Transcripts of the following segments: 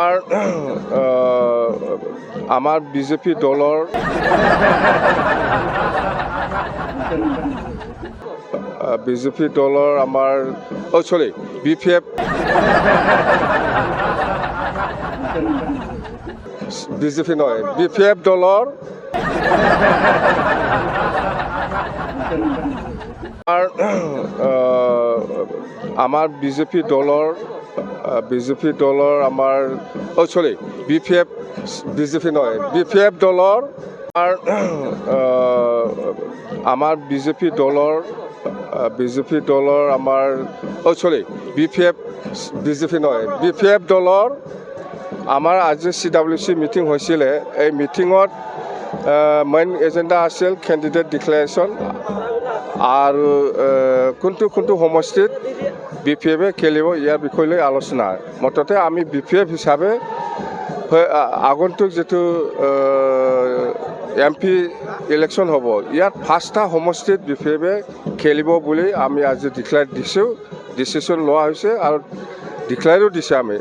R আমাৰ BJP দলৰ আমাৰ সৰি BPF বিজেপি নয় BPF দলৰ আৰ আমাৰ বিজেপি দলৰ আমাৰ সৰি BPF বিজেপি নয় BPF দলৰ আৰ আমাৰ বিজেপি দলৰ আমাৰ সৰি BPF বিজেপি নয় BPF দলৰ আমাৰ আজি CWC মিটিং হৈছিলে। এই মিটিঙত মেইন এজেণ্ডা আছিল কেণ্ডিডেট ডিক্লেৰেশ্যন আৰু কোনটো সমষ্টিত BPF-এ খেলিব ইয়াৰ বিষয় লৈ আলোচনা। মুঠতে আমি BPF হিচাপে আগন্তুক যেটো MP ইলেকশ্যন হ'ব ইয়াত 5টা সমষ্টিত BPF-এ খেলিব বুলি আমি আজি ডিচিশ্যন লোৱা হৈছে আৰু ডিক্লেয়াৰো দিছে। আমি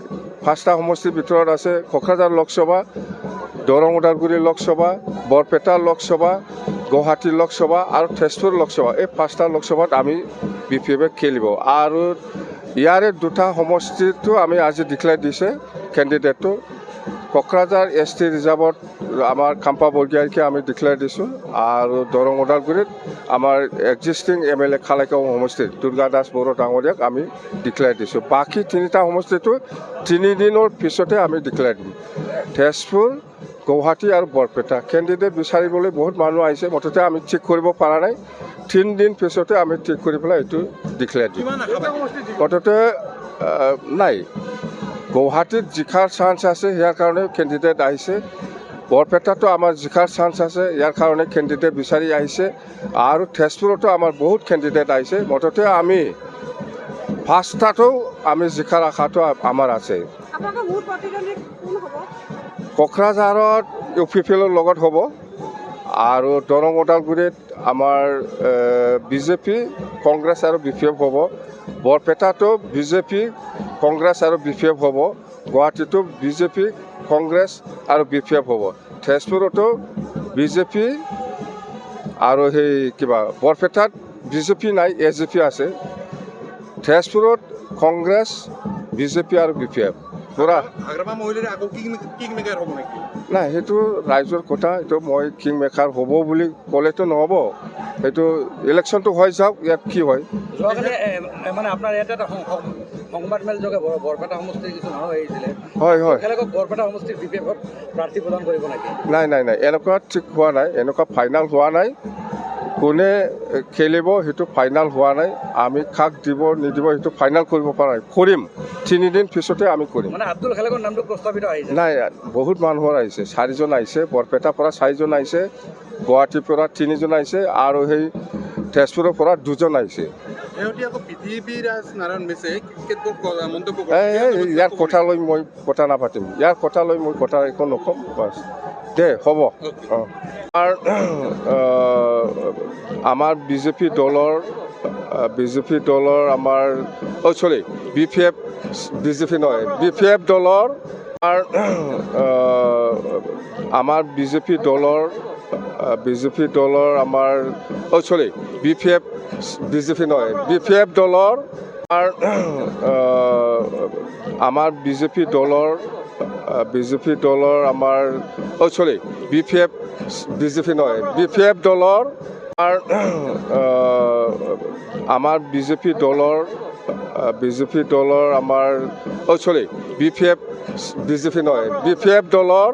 5টা সমষ্টিৰ ভিতৰত আছে কোকৰাঝাৰ লোকসভা, দৰং ওদালগুৰি লোকসভা, বৰপেটা লোকসভা, গুৱাহাটী লোকসভা আৰু তেজপুৰ লোকসভা। এই 5টা লোকসভাত আমি BPF-এ খেলিব আৰু ইয়াৰে 2টা সমষ্টিটো আমি আজি ডিক্লেয়াৰ দিছে কেণ্ডিডেটটো। কোকৰাঝাৰ ST ৰিজাৰ্ভত আমাৰ কাম্পা বৰগীয়াৰীকে আমি ডিক্লেয়াৰ দিছোঁ আৰু দৰং ওদালগুৰিত আমাৰ এক্সিষ্টিং MLA খালেকাও সমষ্টিত দুৰ্গা দাস বড়ো ডাঙৰীয়াক আমি ডিক্লেয়াৰ দিছোঁ। বাকী 3টা সমষ্টিটো 3 দিনৰ পিছতে আমি ডিক্লেয়াৰ দিম। তেজপুৰ, গুৱাহাটী আৰু বৰপেটা কেণ্ডিডেট বিচাৰিবলৈ বহুত মানুহ আহিছে। মুঠতে আমি ঠিক কৰিব পৰা নাই। 3 দিন পিছতে আমি ঠিক কৰি পেলাই এইটো ডিক্লেয়াৰ দিম। মুঠতে নাই গুৱাহাটীত জিকাৰ চান্স আছে ইয়াৰ কাৰণে কেণ্ডিডেট আহিছে। বৰপেটাতো আমাৰ জিকাৰ চান্স আছে ইয়াৰ কাৰণে কেণ্ডিডেট বিচাৰি আহিছে আৰু তেজপুৰতো আমাৰ বহুত কেণ্ডিডেট আহিছে। মুঠতে আমি 5টাতো আমি জিকাৰ আশাটো আমাৰ আছে। কোকৰাঝাৰত UPPৰ লগত হ'ব আৰু দৰং ওদালগুৰিত আমাৰ BJP, কংগ্ৰেছ আৰু BPF হ'ব। বৰপেটাতো BJP, কংগ্ৰেছ আৰু BPF হ'ব। গুৱাহাটীতো BJP, কংগ্ৰেছ আৰু BPF হ'ব। তেজপুৰতো BJP আৰু সেই বৰপেটাত BJP নাই, AJP আছে। তেজপুৰত কংগ্ৰেছ, BJP আৰু BPF পুৰা। নাই সেইটো ৰাইজৰ কথা। এইটো মই কিং মেকাৰ হ'ব বুলি ক'লেতো নহ'ব। এইটো ইলেকশ্যনটো হৈ যাওক, ইয়াত কি হয়। মানে আপোনাৰ ইয়াতে এটা সংবাদমেল যোগে বৰপেটা সমষ্টিৰ কিছু মানুহ আহিছিলে। হয় বৰপেটা সমষ্টিৰ BPF-ত প্ৰাৰ্থী প্ৰদান কৰিব নেকি? নাই এনেকুৱা ঠিক হোৱা নাই, এনেকুৱা ফাইনেল হোৱা নাই। কোনে খেলিব সেইটো ফাইনেল হোৱা নাই। আমি কাক দিব নিদিব সেইটো ফাইনেল কৰিব পৰা নাই। কৰিম 3 দিন পিছতে আমি কৰিম। মানে আব্দুল খালেকৰ নামটো প্ৰস্তাৱিত আহিছে? নাই বহুত মানুহৰ আহিছে। 4জন আহিছে, বৰপেটাৰ পৰা 4জন আহিছে, গুৱাহাটীৰ পৰা 3জন আহিছে আৰু সেই তেজপুৰৰ পৰা 2জন আহিছে। ইয়াৰ কথা লৈ মই কথা নাপাতিম। ইয়াৰ কথা লৈ মই কথা একো নক'ম। বাছ দে হ'ব। আমাৰ বিজেপি দলৰ আমাৰ সৰি BPF বিজেপি নহয় BPF দলৰ আমাৰ বিজেপি দলৰ আমাৰ সৰি BPF বিজেপি নহয় BPF দলৰ আমাৰ বিজেপি দলৰ আমাৰ সৰি BPF বিজেপি নহয় BPF দলৰ আমাৰ বিজেপি দলৰ আমাৰ সৰি BPF বিজেপি নহয় BPF দলৰ